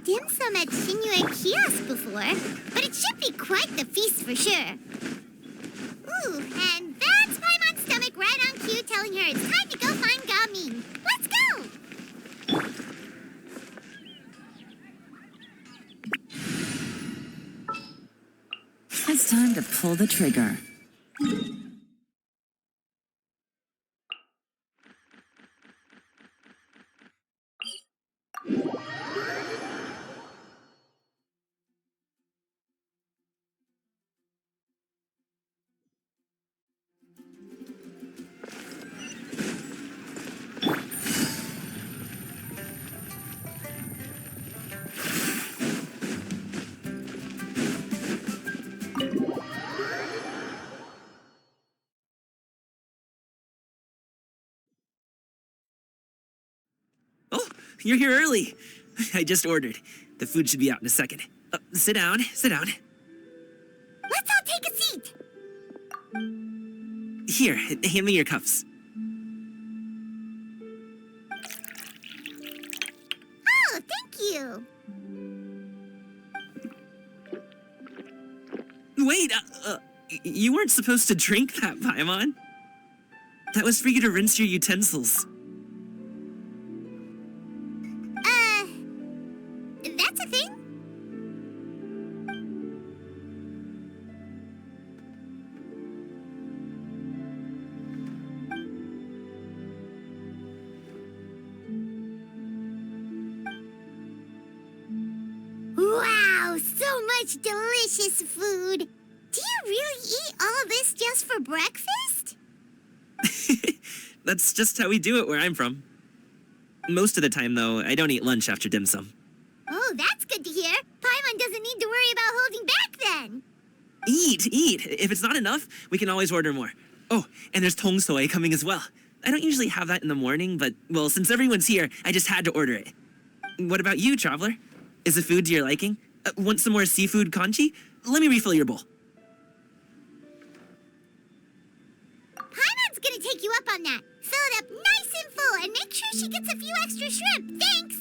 dim sum at Shinyue Kiosk before, but it should be quite the feast for sure. Ooh, and that's Paimon's stomach right on cue telling her it's time to go find Gaming. Let's go! It's time to pull the trigger. Oh, you're here early. I just ordered. The food should be out in a second. Sit down, sit down. Let's all take a seat! Here, hand me your cups. Oh, thank you! Wait, you weren't supposed to drink that, Paimon. That was for you to rinse your utensils. That's a thing? Wow, so much delicious food! Do you really eat all this just for breakfast? That's just how we do it where I'm from. Most of the time, though, I don't eat lunch after dim sum. Oh, that's good to hear. Paimon doesn't need to worry about holding back then. Eat, eat. If it's not enough, we can always order more. Oh, and there's tong soy coming as well. I don't usually have that in the morning, but, well, since everyone's here, I just had to order it. What about you, Traveler? Is the food to your liking? Want some more seafood kanchi? Let me refill your bowl. Paimon's gonna take you up on that. Fill it up nice and full and make sure she gets a few extra shrimp. Thanks!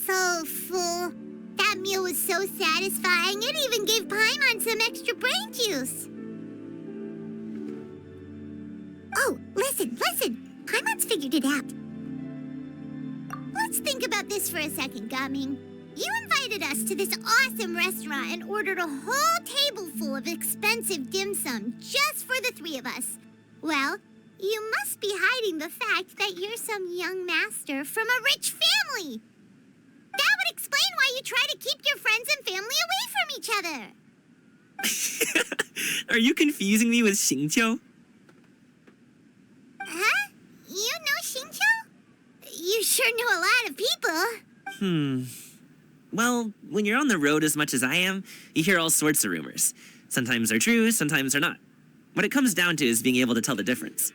So full. That meal was so satisfying, it even gave Paimon some extra brain juice. Oh, listen. Paimon's figured it out. Let's think about this for a second, Gaming. You invited us to this awesome restaurant and ordered a whole table full of expensive dim sum just for the three of us. Well, you must be hiding the fact that you're some young master from a rich family. That would explain why you try to keep your friends and family away from each other. Are you confusing me with Xingqiu? Huh? You know Xingqiu? You sure know a lot of people. Well, when you're on the road as much as I am, you hear all sorts of rumors. Sometimes they're true, sometimes they're not. What it comes down to is being able to tell the difference.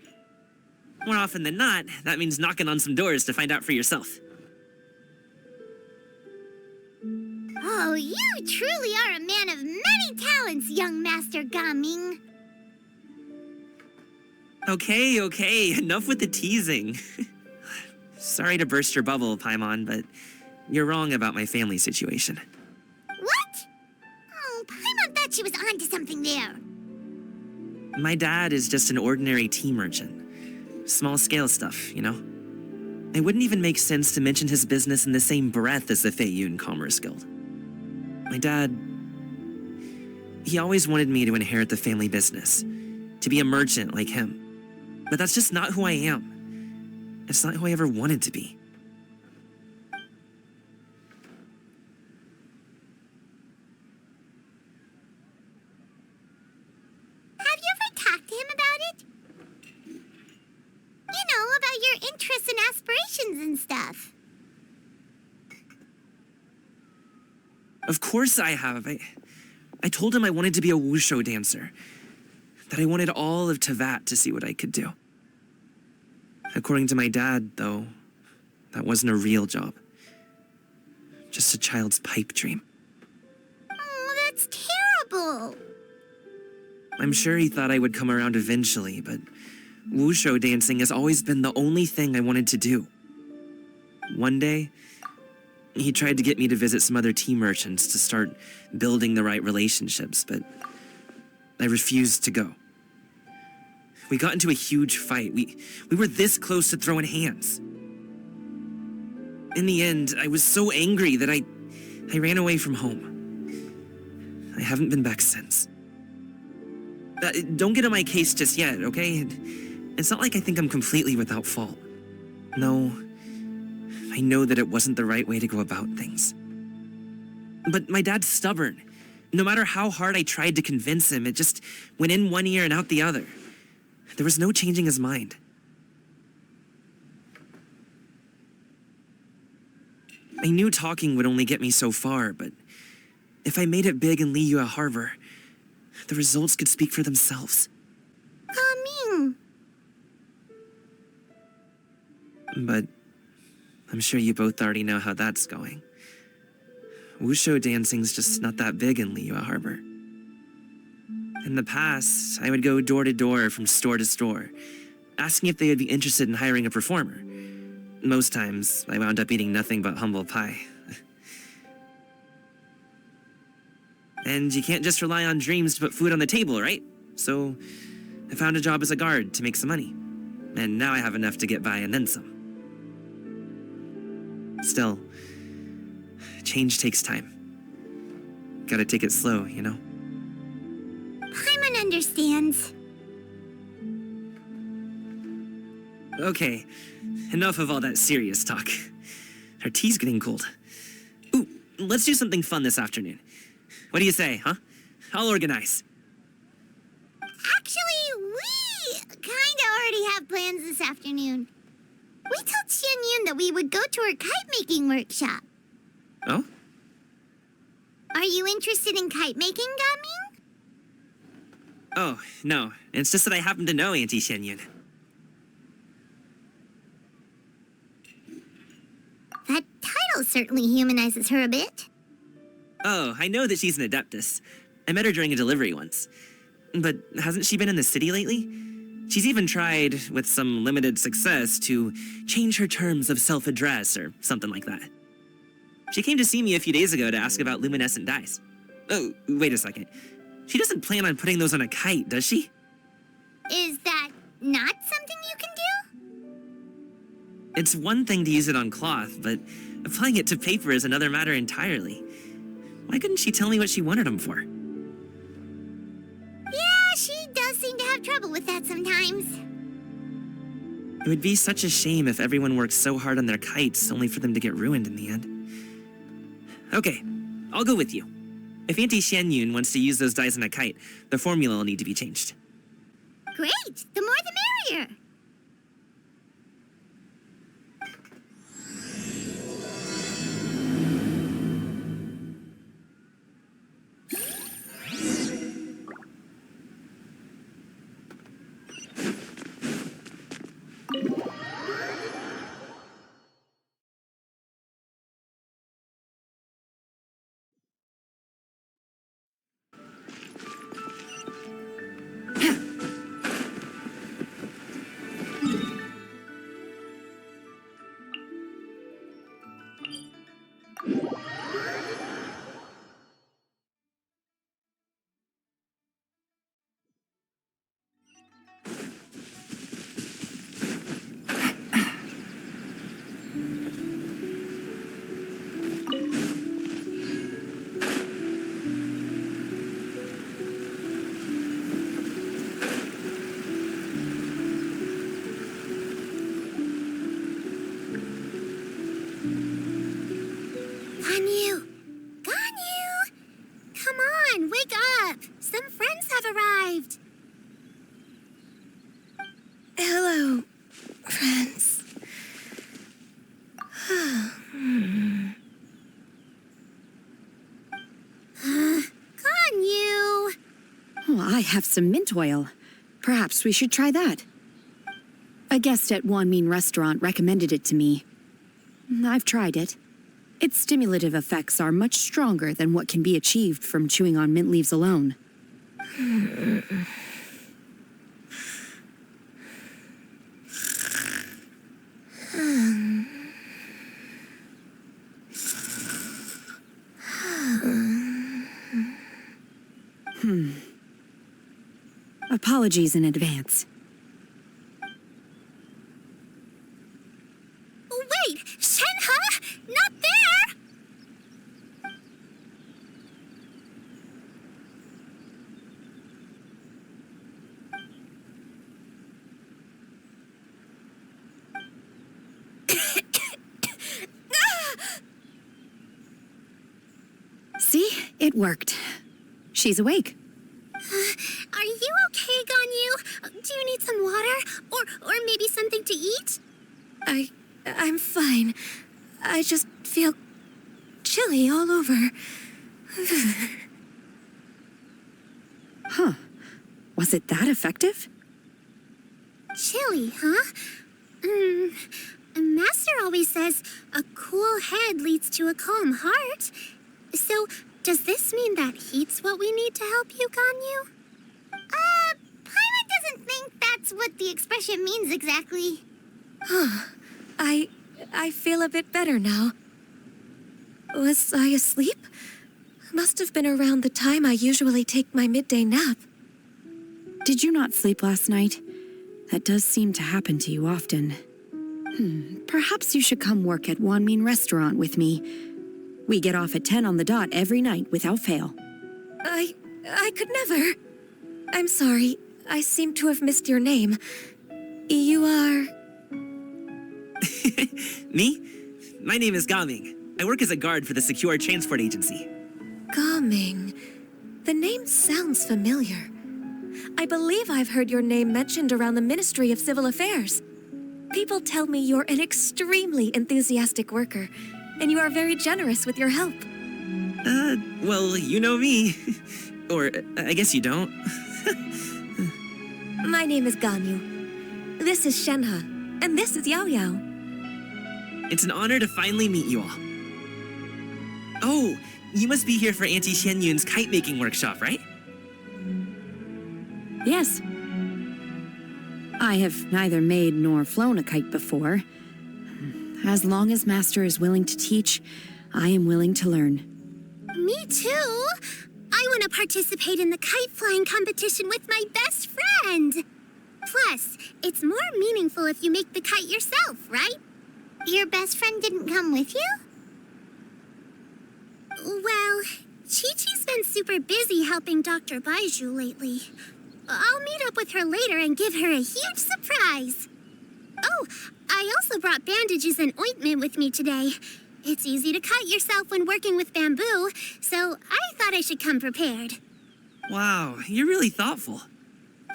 More often than not, that means knocking on some doors to find out for yourself. Oh, you truly are a man of many talents, young Master Gaming. Okay, enough with the teasing. Sorry to burst your bubble, Paimon, but you're wrong about my family situation. What? Oh, Paimon thought she was onto something there. My dad is just an ordinary tea merchant. Small-scale stuff, you know? It wouldn't even make sense to mention his business in the same breath as the Feiyun Commerce Guild. My dad... he always wanted me to inherit the family business, to be a merchant like him. But that's just not who I am. It's not who I ever wanted to be. Have you ever talked to him about it? You know, about your interests and aspirations and stuff. Of course I have. I told him I wanted to be a wushu dancer. That I wanted all of Tevat to see what I could do. According to my dad, though, that wasn't a real job. just a child's pipe dream. Oh, that's terrible. I'm sure he thought I would come around eventually, but wushu dancing has always been the only thing I wanted to do. One day, he tried to get me to visit some other tea merchants to start building the right relationships, but I refused to go. We got into a huge fight. We were this close to throwing hands. In the end, I was so angry that I ran away from home. I haven't been back since. Don't get on my case just yet, okay? It's not like I think I'm completely without fault. No, I know that it wasn't the right way to go about things. But my dad's stubborn. No matter how hard I tried to convince him, it just went in one ear and out the other. There was no changing his mind. I knew talking would only get me so far, but if I made it big in Liyue Harbor, the results could speak for themselves. Coming. But I'm sure you both already know how that's going. Wushu dancing's just not that big in Liyue Harbor. In the past, I would go door to door from store to store, asking if they would be interested in hiring a performer. Most times, I wound up eating nothing but humble pie. And you can't just rely on dreams to put food on the table, right? So I found a job as a guard to make some money. And now I have enough to get by and then some. Still, change takes time. Gotta take it slow, you know? Paimon understands. Okay, enough of all that serious talk. Our tea's getting cold. Ooh, let's do something fun this afternoon. What do you say, huh? I'll organize. Actually, we kinda already have plans this afternoon. We told Xianyun that we would go to her kite-making workshop. Oh? Are you interested in kite-making, Gaming? Oh, no. It's just that I happen to know Auntie Xianyun. That title certainly humanizes her a bit. Oh, I know that she's an adeptus. I met her during a delivery once. But hasn't she been in the city lately? She's even tried, with some limited success, to change her terms of self-address or something like that. She came to see me a few days ago to ask about luminescent dyes. Oh, wait a second. She doesn't plan on putting those on a kite, does she? Is that not something you can do? It's one thing to use it on cloth, but applying it to paper is another matter entirely. Why couldn't she tell me what she wanted them for? Yeah, she does seem to have trouble with that sometimes. It would be such a shame if everyone worked so hard on their kites only for them to get ruined in the end. Okay, I'll go with you. If Auntie Xianyun wants to use those dyes on a kite, the formula will need to be changed. Great! The more the merrier! Some friends have arrived. Hello, friends. Ganyu! Oh, I have some mint oil. Perhaps we should try that. A guest at Wanmin Restaurant recommended it to me. I've tried it. Its stimulative effects are much stronger than what can be achieved from chewing on mint leaves alone. Apologies in advance. Wait! Shenhe? Not there! See? It worked. She's awake. Are you okay, Ganyu? Do you need some water? Or maybe something to eat? I'm fine. I just feel chilly all over. Huh. Was it that effective? Chilly, huh? Master always says a cool head leads to a calm heart. So, does this mean that heat's what we need to help you, Ganyu? Paimon doesn't think that's what the expression means exactly. I feel a bit better now. Was I asleep? Must have been around the time I usually take my midday nap. Did you not sleep last night? That does seem to happen to you often. Perhaps you should come work at Wanmin Restaurant with me. We get off at 10 on the dot every night without fail. I could never. I'm sorry. I seem to have missed your name. You are... Me? My name is Gaming. I work as a guard for the Secure Transport Agency. Gaming. The name sounds familiar. I believe I've heard your name mentioned around the Ministry of Civil Affairs. People tell me you're an extremely enthusiastic worker, and you are very generous with your help. Well, you know me. Or, I guess you don't. My name is Ganyu. This is Shenhe, and this is Yao Yao. It's an honor to finally meet you all. Oh, you must be here for Auntie Xianyun's kite-making workshop, right? Yes. I have neither made nor flown a kite before. As long as Master is willing to teach, I am willing to learn. Me too. I want to participate in the kite flying competition with my best friend. Plus, it's more meaningful if you make the kite yourself, right? Your best friend didn't come with you? Well, Chi-Chi's been super busy helping Dr. Baiju lately. I'll meet up with her later and give her a huge surprise. Oh, I also brought bandages and ointment with me today. It's easy to cut yourself when working with bamboo, so I thought I should come prepared. Wow, you're really thoughtful.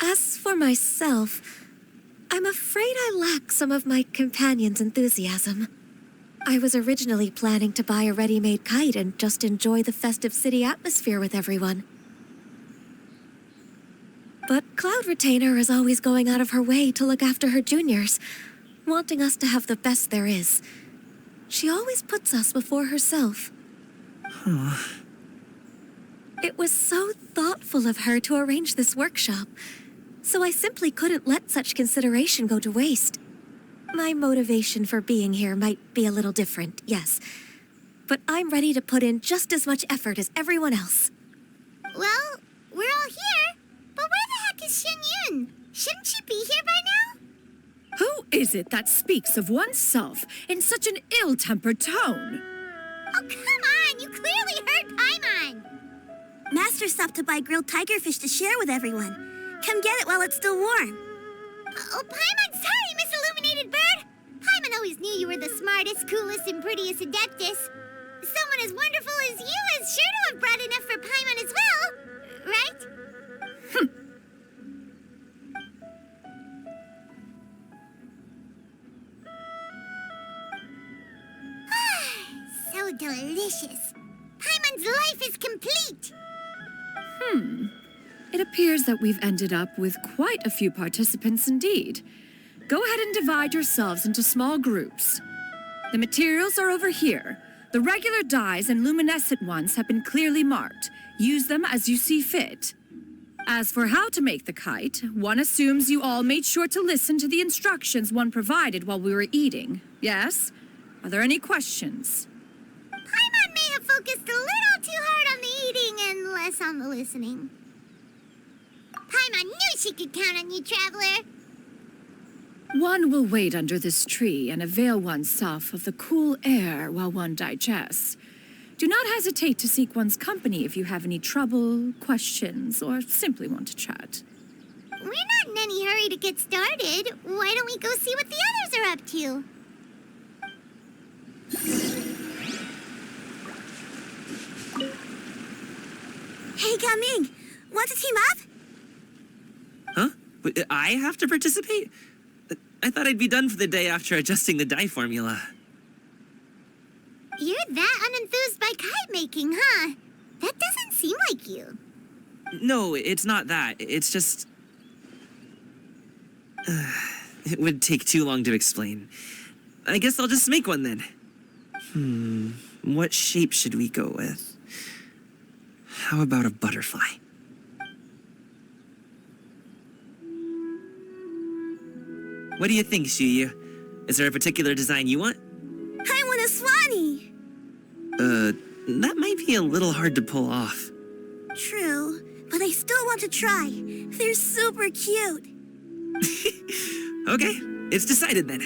As for myself, I'm afraid I lack some of my companion's enthusiasm. I was originally planning to buy a ready-made kite and just enjoy the festive city atmosphere with everyone. But Cloud Retainer is always going out of her way to look after her juniors, wanting us to have the best there is. She always puts us before herself. It was so thoughtful of her to arrange this workshop, so I simply couldn't let such consideration go to waste. My motivation for being here might be a little different, yes, but I'm ready to put in just as much effort as everyone else. Well, we're all here, but where the heck is Xianyun? Shouldn't she be here by now? Who is it that speaks of oneself in such an ill-tempered tone? Oh, come on! You clearly heard Paimon! Master stopped to buy grilled tigerfish to share with everyone. Come get it while it's still warm. Oh, Paimon, sorry, Miss Illuminated Bird! Paimon always knew you were the smartest, coolest, and prettiest Adeptus. Someone as wonderful as you is sure to have brought enough for Paimon as well, right? So delicious. Paimon's life is complete. It appears that we've ended up with quite a few participants indeed. Go ahead and divide yourselves into small groups. The materials are over here. The regular dyes and luminescent ones have been clearly marked. Use them as you see fit. As for how to make the kite, one assumes you all made sure to listen to the instructions one provided while we were eating. Yes? Are there any questions? Paimon may have focused a little too hard on the eating and less on the listening. Paimon knew she could count on you, Traveler. One will wait under this tree and avail oneself of the cool air while one digests. Do not hesitate to seek one's company if you have any trouble, questions, or simply want to chat. We're not in any hurry to get started. Why don't we go see what the others are up to? Hey, Gaming! Want to team up? Huh? But I have to participate? I thought I'd be done for the day after adjusting the dye formula. You're that unenthused by kite making, huh? That doesn't seem like you. No, it's not that. It's just... it would take too long to explain. I guess I'll just make one then. What shape should we go with? How about a butterfly? What do you think, Shuyu? Is there a particular design you want? I want a swanee! That might be a little hard to pull off. True, but I still want to try. They're super cute. Okay, it's decided then.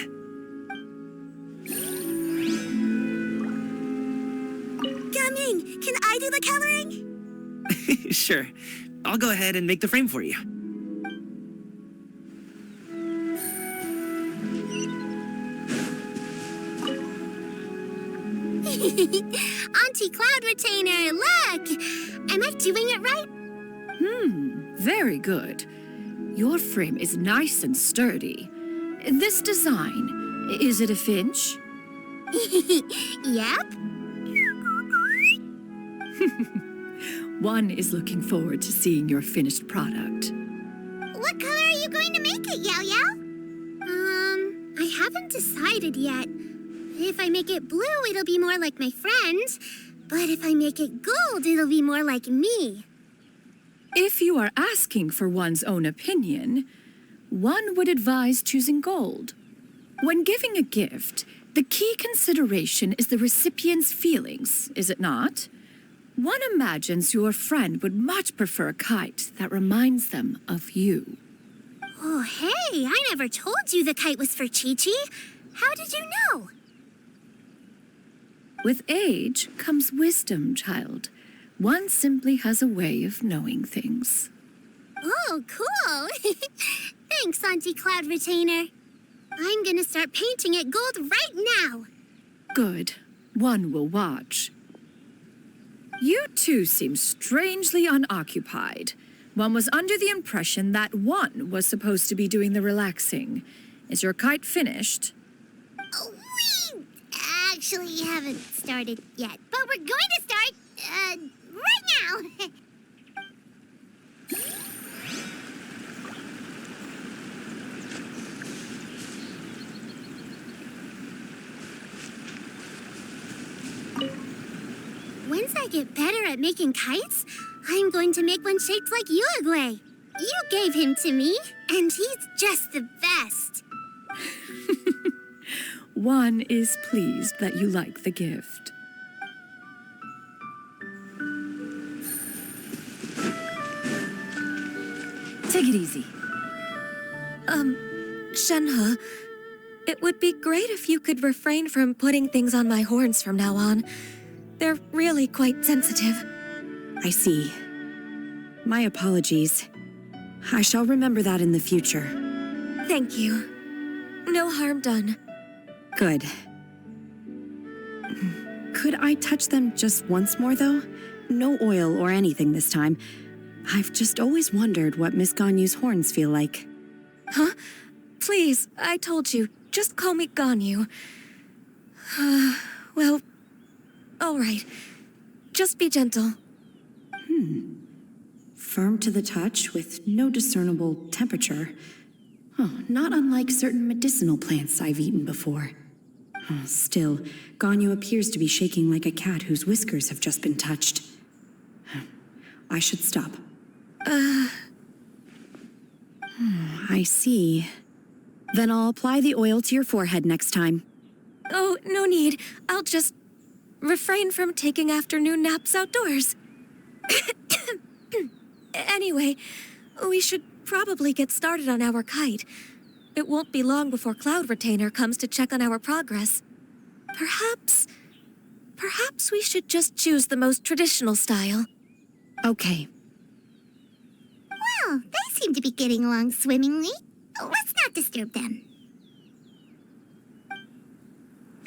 Gaming, can I do the coloring? Sure. I'll go ahead and make the frame for you. Auntie Cloud Retainer, look! Am I doing it right? Very good. Your frame is nice and sturdy. This design, is it a finch? Yep. One is looking forward to seeing your finished product. What color are you going to make it, Yao Yao? I haven't decided yet. If I make it blue, it'll be more like my friend. But if I make it gold, it'll be more like me. If you are asking for one's own opinion, one would advise choosing gold. When giving a gift, the key consideration is the recipient's feelings, is it not? One imagines your friend would much prefer a kite that reminds them of you. Oh, hey, I never told you the kite was for Chi-Chi. How did you know? With age comes wisdom, child. One simply has a way of knowing things. Oh, cool. Thanks, Auntie Cloud Retainer. I'm gonna start painting it gold right now. Good. One will watch. You two seem strangely unoccupied. One was under the impression that one was supposed to be doing the relaxing. Is your kite finished? Oh, we actually haven't started yet, but we're going to start, right now. Once I get better at making kites, I'm going to make one shaped like Uruguay. You gave him to me, and he's just the best. One is pleased that you like the gift. Take it easy. Shenhe, it would be great if you could refrain from putting things on my horns from now on. They're really quite sensitive. I see. My apologies. I shall remember that in the future. Thank you. No harm done. Good. Could I touch them just once more, though? No oil or anything this time. I've just always wondered what Miss Ganyu's horns feel like. Huh? Please, I told you. Just call me Ganyu. Well, all right. Just be gentle. Firm to the touch with no discernible temperature. Oh, not unlike certain medicinal plants I've eaten before. Still, Ganyu appears to be shaking like a cat whose whiskers have just been touched. I should stop. I see. Then I'll apply the oil to your forehead next time. Oh, no need. I'll just refrain from taking afternoon naps outdoors. Anyway, we should probably get started on our kite. It won't be long before Cloud Retainer comes to check on our progress. Perhaps we should just choose the most traditional style. Okay. Well, they seem to be getting along swimmingly. Let's not disturb them.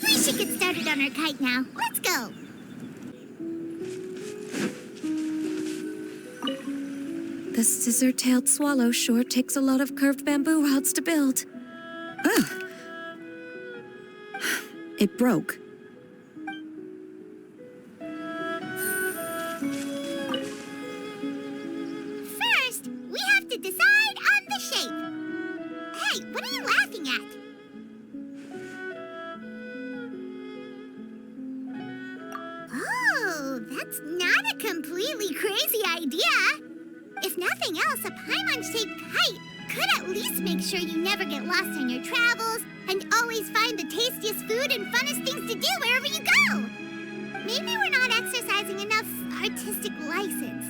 We should get started on our kite now. Let's go. The scissor-tailed swallow sure takes a lot of curved bamboo rods to build. It broke. First, we have to decide on the shape. Hey, what are you laughing at? Oh, that's not a completely crazy idea. If nothing else, a Paimon-shaped kite could at least make sure you never get lost on your travels and always find the tastiest food and funnest things to do wherever you go. Maybe we're not exercising enough artistic license.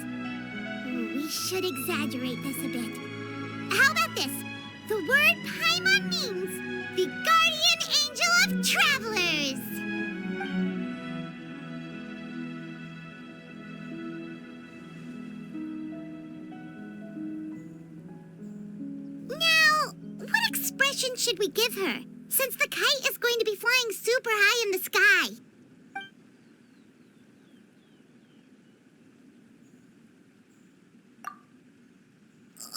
We should exaggerate this a bit. How about this? The word Paimon means the guardian angel of travelers. Now, what expression should we give her, since the kite is going to be flying super high in the sky?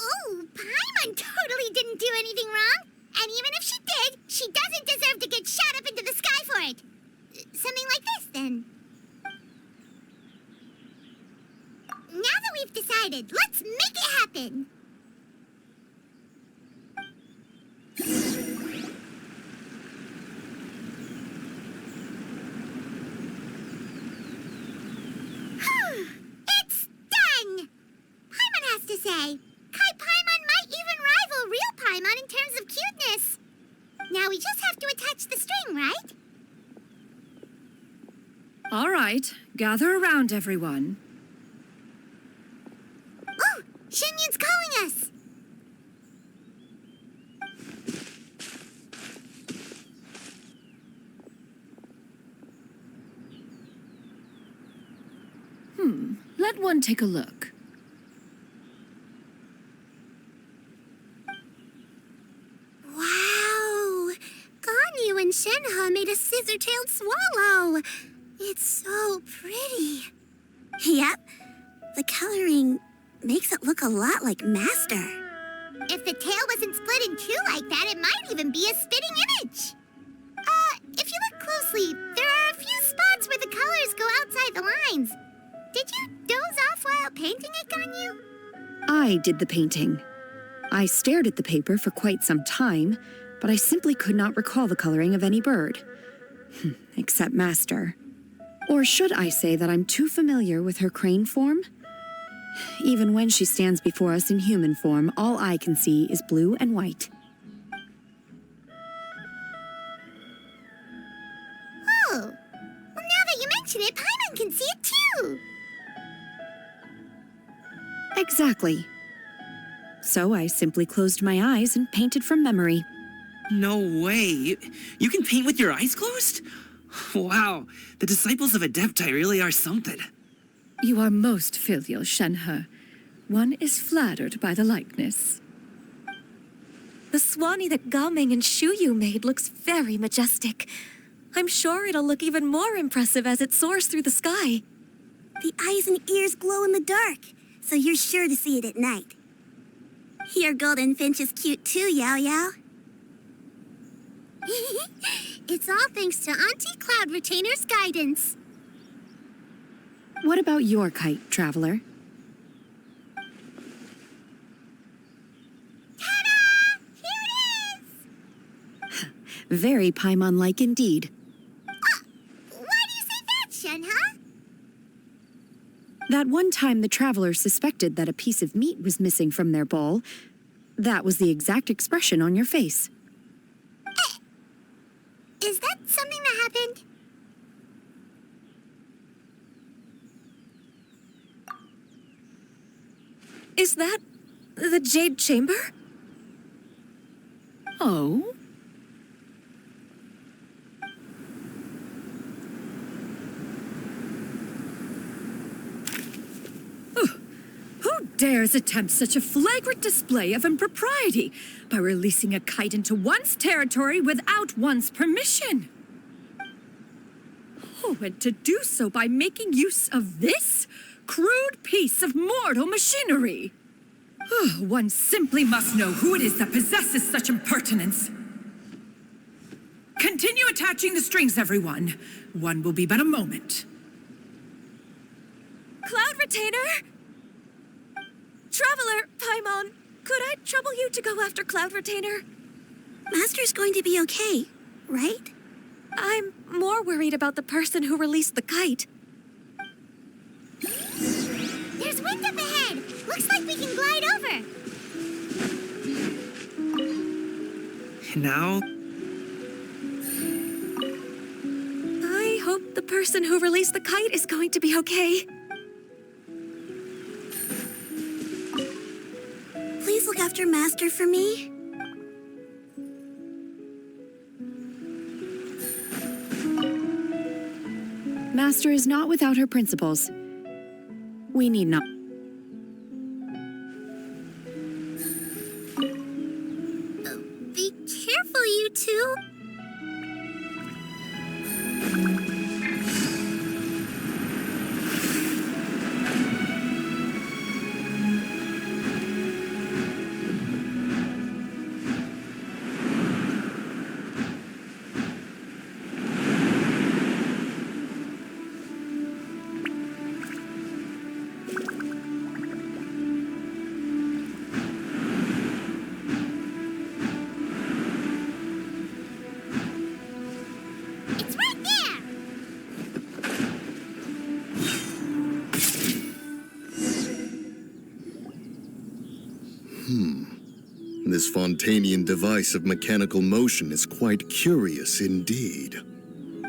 Oh, Paimon totally didn't do anything wrong. And even if she did, she doesn't deserve to get shot up into the sky for it. Something like this, then. Now that we've decided, let's make it happen. It's done! Paimon has to say. Kai Paimon might even rival real Paimon in terms of cuteness. Now we just have to attach the string, right? All right, gather around, everyone. Oh, Shenyun's calling us. Let one take a look. Wow! Ganyu and Shenhe made a scissor-tailed swallow. It's so pretty. Yep. The coloring makes it look a lot like Master. If the tail wasn't split in two like that, it might even be a spitting image. If you look closely, there are a few spots where the colors go outside the lines. Did you doze off while painting it, Ganyu? I did the painting. I stared at the paper for quite some time, but I simply could not recall the coloring of any bird. Except Master. Or should I say that I'm too familiar with her crane form? Even when she stands before us in human form, all I can see is blue and white. Oh, well, now that you mention it, Paimon can see it too. Exactly. So I simply closed my eyes and painted from memory. No way. You can paint with your eyes closed? Wow, the disciples of Adepti really are something. You are most filial, Shenhe. One is flattered by the likeness. The Swanee that Gaming and Shuyu made looks very majestic. I'm sure it'll look even more impressive as it soars through the sky. The eyes and ears glow in the dark, so you're sure to see it at night. Your golden finch is cute too, Yao Yao. It's all thanks to Auntie Cloud Retainer's guidance. What about your kite, traveler? Ta-da! Here it is! Very Paimon-like indeed. That one time the travelers suspected that a piece of meat was missing from their bowl, that was the exact expression on your face. Is that something that happened? Is that the Jade Chamber? Oh? Who dares attempt such a flagrant display of impropriety by releasing a kite into one's territory without one's permission? Oh, and to do so by making use of this crude piece of mortal machinery. One simply must know who it is that possesses such impertinence. Continue attaching the strings, everyone. One will be but a moment. Cloud Retainer? Traveler, Paimon, could I trouble you to go after Cloud Retainer? Master's going to be okay, right? I'm more worried about the person who released the kite. There's wind up ahead! Looks like we can glide over! And now, I hope the person who released the kite is going to be okay. Please look after Master for me. Master is not without her principles. We need not. Be careful, you two. It's right there! This Fontanian device of mechanical motion is quite curious indeed.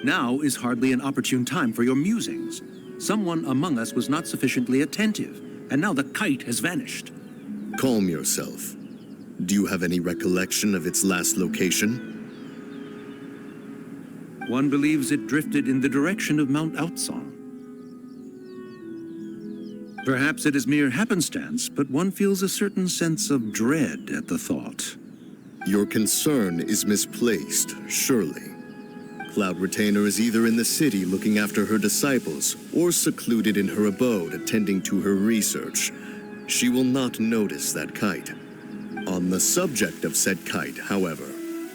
Now is hardly an opportune time for your musings. Someone among us was not sufficiently attentive, and now the kite has vanished. Calm yourself. Do you have any recollection of its last location? One believes it drifted in the direction of Mount Outsong. Perhaps it is mere happenstance, but one feels a certain sense of dread at the thought. Your concern is misplaced, surely. Cloud Retainer is either in the city looking after her disciples, or secluded in her abode attending to her research. She will not notice that kite. On the subject of said kite, however,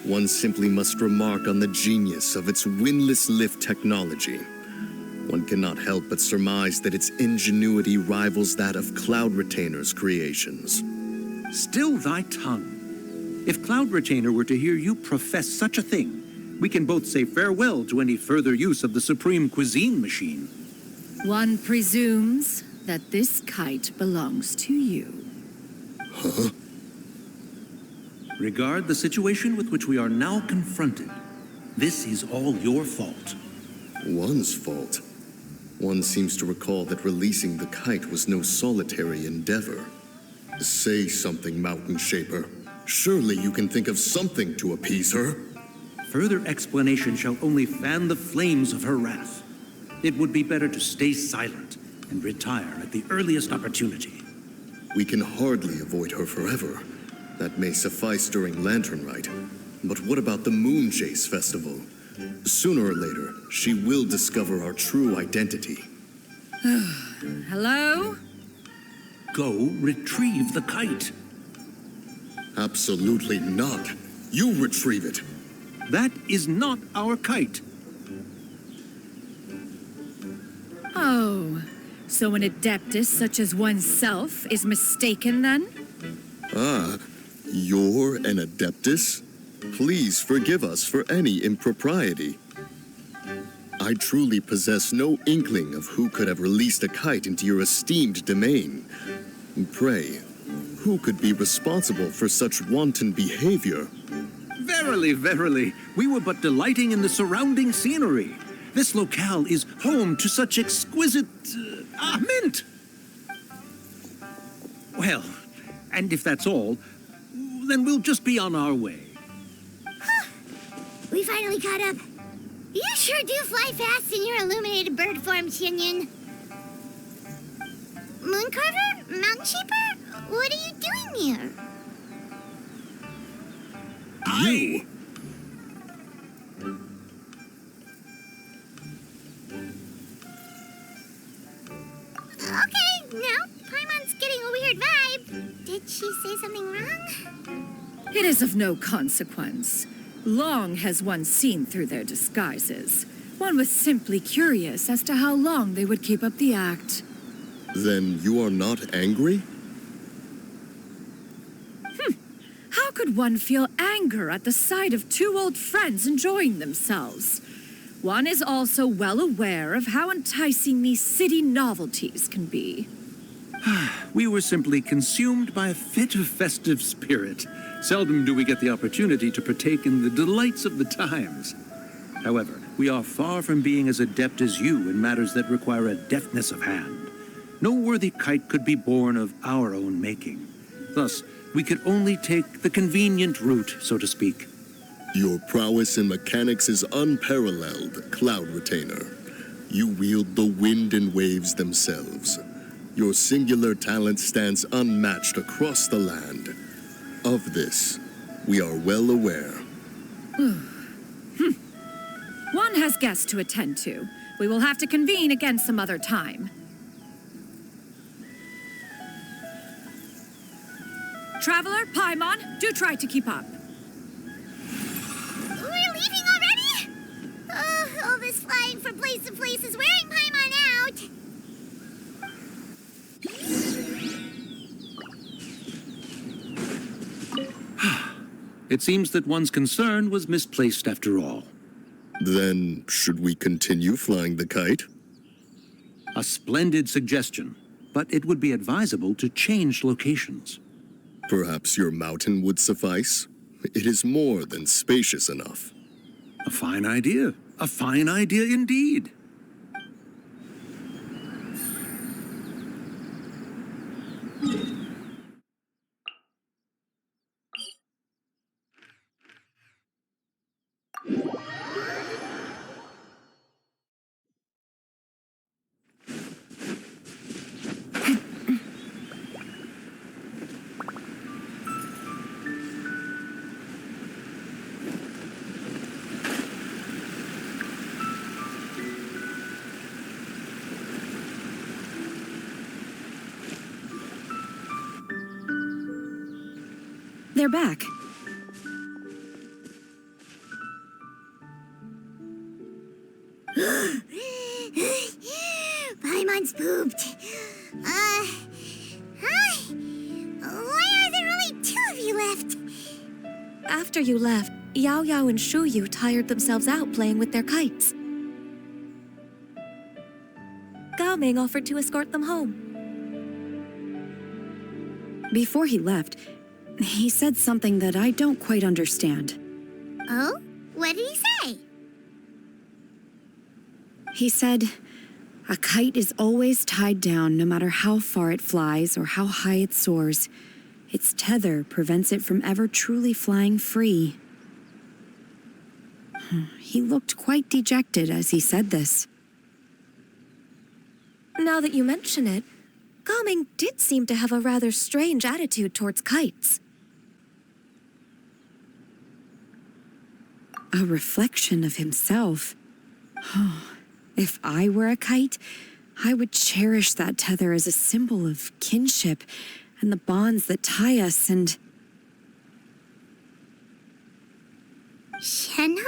one simply must remark on the genius of its windless lift technology. One cannot help but surmise that its ingenuity rivals that of Cloud Retainer's creations. Still thy tongue. If Cloud Retainer were to hear you profess such a thing, we can both say farewell to any further use of the Supreme Cuisine Machine. One presumes that this kite belongs to you. Huh? Regard the situation with which we are now confronted. This is all your fault. One's fault. One seems to recall that releasing the kite was no solitary endeavor. Say something, Mountain Shaper. Surely you can think of something to appease her. Further explanation shall only fan the flames of her wrath. It would be better to stay silent and retire at the earliest opportunity. We can hardly avoid her forever. That may suffice during Lanturn Rite. But what about the Moon Chase Festival? Sooner or later, she will discover our true identity. Hello? Go retrieve the kite. Absolutely not. You retrieve it. That is not our kite. Oh, so an adeptus such as oneself is mistaken then? Ah, you're an adeptus? Please forgive us for any impropriety. I truly possess no inkling of who could have released a kite into your esteemed domain. Pray, who could be responsible for such wanton behavior? Verily, verily, we were but delighting in the surrounding scenery. This locale is home to such exquisite... mint! Well, and if that's all, then we'll just be on our way. We finally caught up. You sure do fly fast in your illuminated bird form, Shinyan. Mooncarver? Mountain Shaper? What are you doing here? You? Okay, now Paimon's getting a weird vibe. Did she say something wrong? It is of no consequence. Long has one seen through their disguises. One was simply curious as to how long they would keep up the act. Then you are not angry? How could one feel anger at the sight of two old friends enjoying themselves? One is also well aware of how enticing these city novelties can be. We were simply consumed by a fit of festive spirit. Seldom do we get the opportunity to partake in the delights of the times. However, we are far from being as adept as you in matters that require a deftness of hand. No worthy kite could be born of our own making. Thus, we could only take the convenient route, so to speak. Your prowess in mechanics is unparalleled, Cloud Retainer. You wield the wind and waves themselves. Your singular talent stands unmatched across the land. Of this, we are well aware. One has guests to attend to. We will have to convene again some other time. Traveler, Paimon, do try to keep up. We're leaving already? All this flying from place to place is wearing Paimon out. It seems that one's concern was misplaced after all. Then, should we continue flying the kite? A splendid suggestion, but it would be advisable to change locations. Perhaps your mountain would suffice? It is more than spacious enough. A fine idea. A fine idea indeed. They're back. Paimon's pooped. Hi. Why are there only two of you left? After you left, Yao Yao and Shu Yu tired themselves out playing with their kites. Gao Ming offered to escort them home. Before he left, he said something that I don't quite understand. Oh? What did he say? He said, a kite is always tied down no matter how far it flies or how high it soars. Its tether prevents it from ever truly flying free. He looked quite dejected as he said this. Now that you mention it, Gao Ming did seem to have a rather strange attitude towards kites. A reflection of himself. If I were a kite, I would cherish that tether as a symbol of kinship and the bonds that tie us and... Shenhe?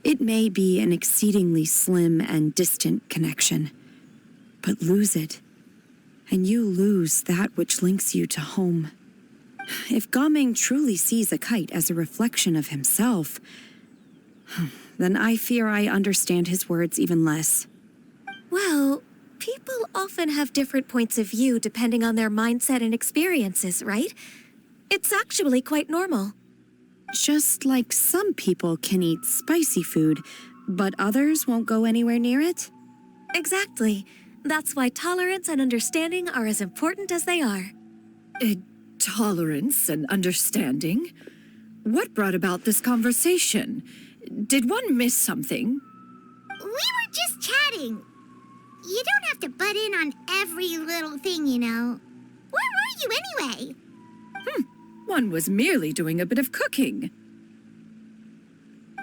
It may be an exceedingly slim and distant connection, but lose it, and you lose that which links you to home. If Gao Ming truly sees a kite as a reflection of himself, Then I fear I understand his words even less. Well, people often have different points of view depending on their mindset and experiences, right? It's actually quite normal. Just like some people can eat spicy food, but others won't go anywhere near it? Exactly. That's why tolerance and understanding are as important as they are. Tolerance and understanding? What brought about this conversation? Did one miss something? We were just chatting. You don't have to butt in on every little thing, you know. Where were you anyway? One was merely doing a bit of cooking.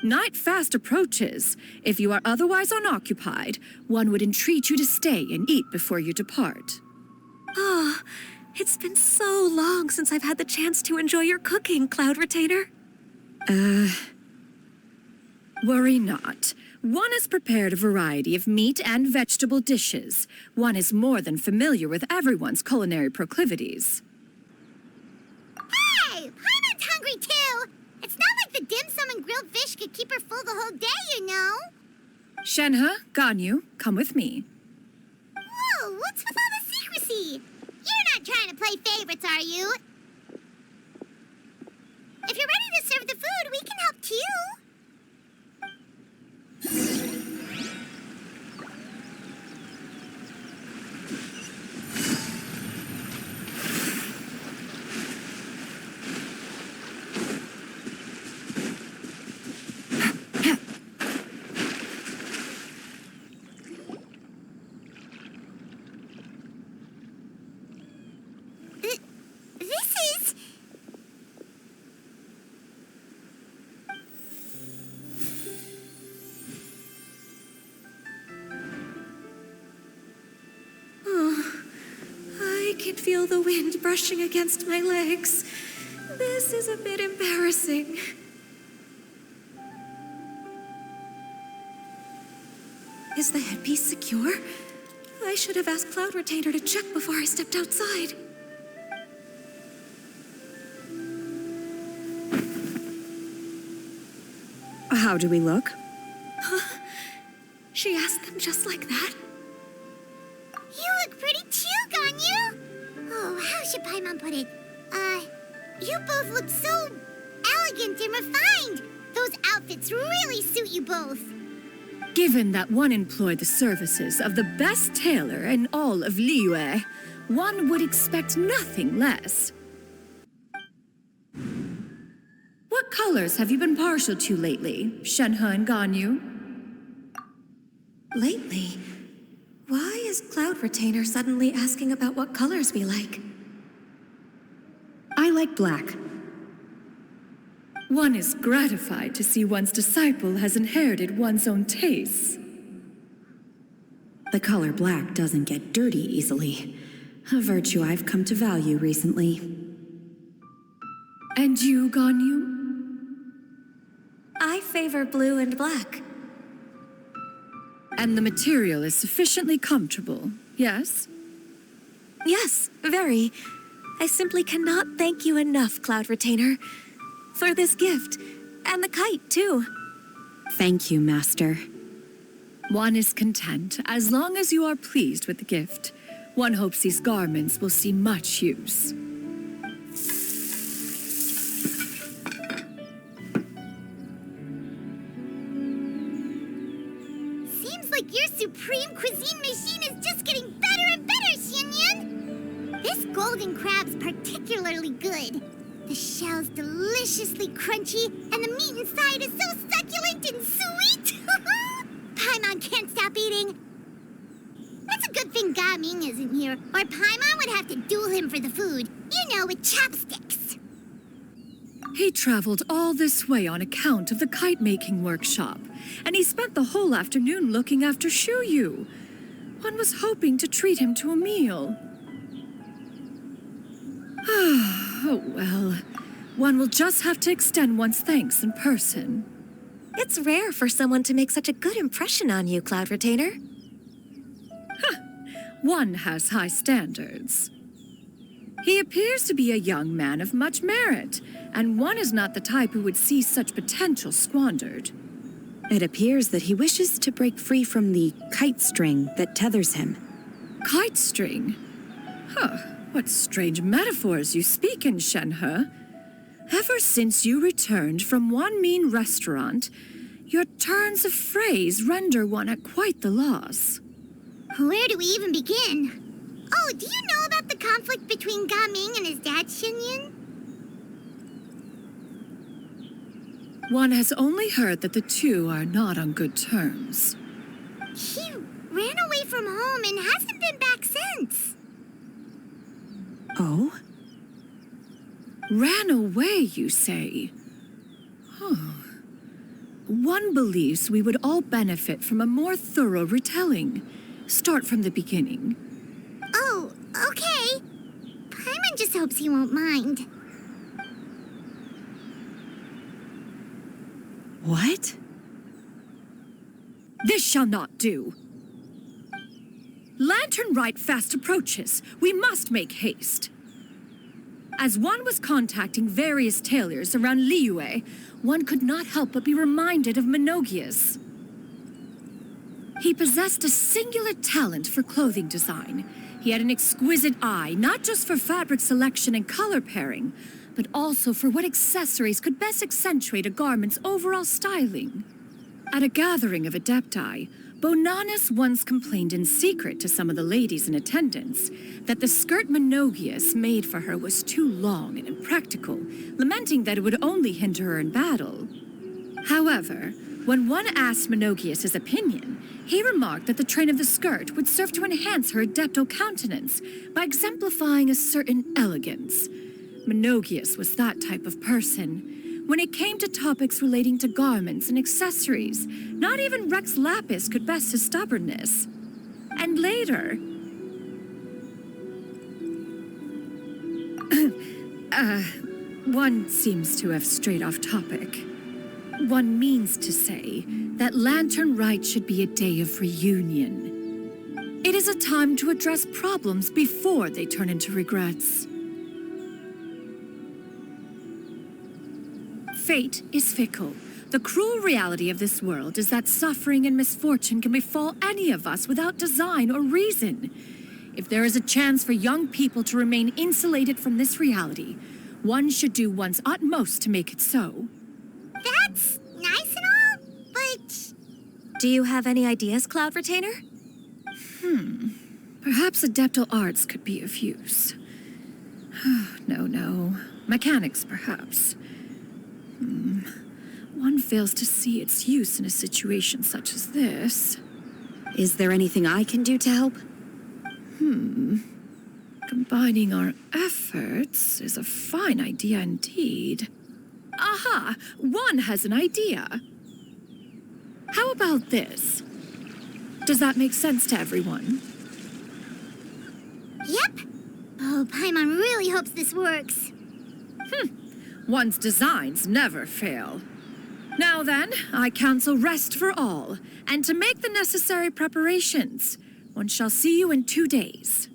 Night fast approaches. If you are otherwise unoccupied, one would entreat you to stay and eat before you depart. Oh, it's been so long since I've had the chance to enjoy your cooking, Cloud Retainer. Worry not. One has prepared a variety of meat and vegetable dishes. One is more than familiar with everyone's culinary proclivities. Hey, Paimon's hungry too. It's not like the dim sum and grilled fish could keep her full the whole day, you know. Shenhe, Ganyu, come with me. Whoa, what's with all the secrecy? You're not trying to play favorites, are you? If you're ready to serve the food, we can help too. This is... I can feel the wind brushing against my legs. This is a bit embarrassing. Is the headpiece secure? I should have asked Cloud Retainer to check before I stepped outside. How do we look? She asked them just like that? You look pretty too, Ganyu. Oh, how should Paimon put it? You both look so elegant and refined. Those outfits really suit you both. Given that one employed the services of the best tailor in all of Liyue, one would expect nothing less. What colors have you been partial to lately, Shenhe and Ganyu? Lately? Why is Cloud Retainer suddenly asking about what colors we like? I like black. One is gratified to see one's disciple has inherited one's own tastes. The color black doesn't get dirty easily, a virtue I've come to value recently. And you, Ganyu? I favor blue and black. And the material is sufficiently comfortable, yes? Yes, very. I simply cannot thank you enough, Cloud Retainer, for this gift, and the kite, too. Thank you, Master. One is content as long as you are pleased with the gift. One hopes these garments will see much use. Seems like your supreme cuisine machine is just getting better and better, Xinyun. This golden crab's particularly good. The shell's deliciously crunchy, and the meat inside is so succulent and sweet. Paimon can't stop eating. It's a good thing Gaming isn't here, or Paimon would have to duel him for the food. You know, with chopsticks. He traveled all this way on account of the kite-making workshop, and he spent the whole afternoon looking after Shuyu. One was hoping to treat him to a meal. Oh, well. One will just have to extend one's thanks in person. It's rare for someone to make such a good impression on you, Cloud Retainer. One has high standards. He appears to be a young man of much merit, and one is not the type who would see such potential squandered. It appears that he wishes to break free from the kite string that tethers him. Kite string? Huh, what strange metaphors you speak in, Shenhe. Ever since you returned from one mean restaurant, your turns of phrase render one at quite the loss. Where do we even begin? Oh, do you know about the conflict between Gaming and his dad, Xinyan? One has only heard that the two are not on good terms. He ran away from home and hasn't been back since. Oh? Ran away, you say? Huh. One believes we would all benefit from a more thorough retelling. Start from the beginning. Oh, okay. Paimon just hopes he won't mind. What? This shall not do. Lanturn Rite fast approaches. We must make haste. As one was contacting various tailors around Liyue, one could not help but be reminded of Menogias. He possessed a singular talent for clothing design. He had an exquisite eye, not just for fabric selection and color pairing, but also for what accessories could best accentuate a garment's overall styling. At a gathering of Adepti, Bonanis once complained in secret to some of the ladies in attendance that the skirt Menogias made for her was too long and impractical, lamenting that it would only hinder her in battle. However, when one asked Menogias his opinion, he remarked that the train of the skirt would serve to enhance her adeptal countenance by exemplifying a certain elegance. Menogias was that type of person. When it came to topics relating to garments and accessories, not even Rex Lapis could best his stubbornness. And later... one seems to have strayed off topic. One means to say that Lanturn Rite should be a day of reunion. It is a time to address problems before they turn into regrets. Fate is fickle. The cruel reality of this world is that suffering and misfortune can befall any of us without design or reason. If there is a chance for young people to remain insulated from this reality, one should do one's utmost to make it so. That's nice and all, but... Do you have any ideas, Cloud Retainer? Perhaps adeptal arts could be of use. No. Mechanics, perhaps. One fails to see its use in a situation such as this. Is there anything I can do to help? Combining our efforts is a fine idea indeed. Aha! One has an idea. How about this? Does that make sense to everyone? Yep. Oh, Paimon really hopes this works. One's designs never fail. Now then, I counsel rest for all, and to make the necessary preparations. One shall see you in 2 days.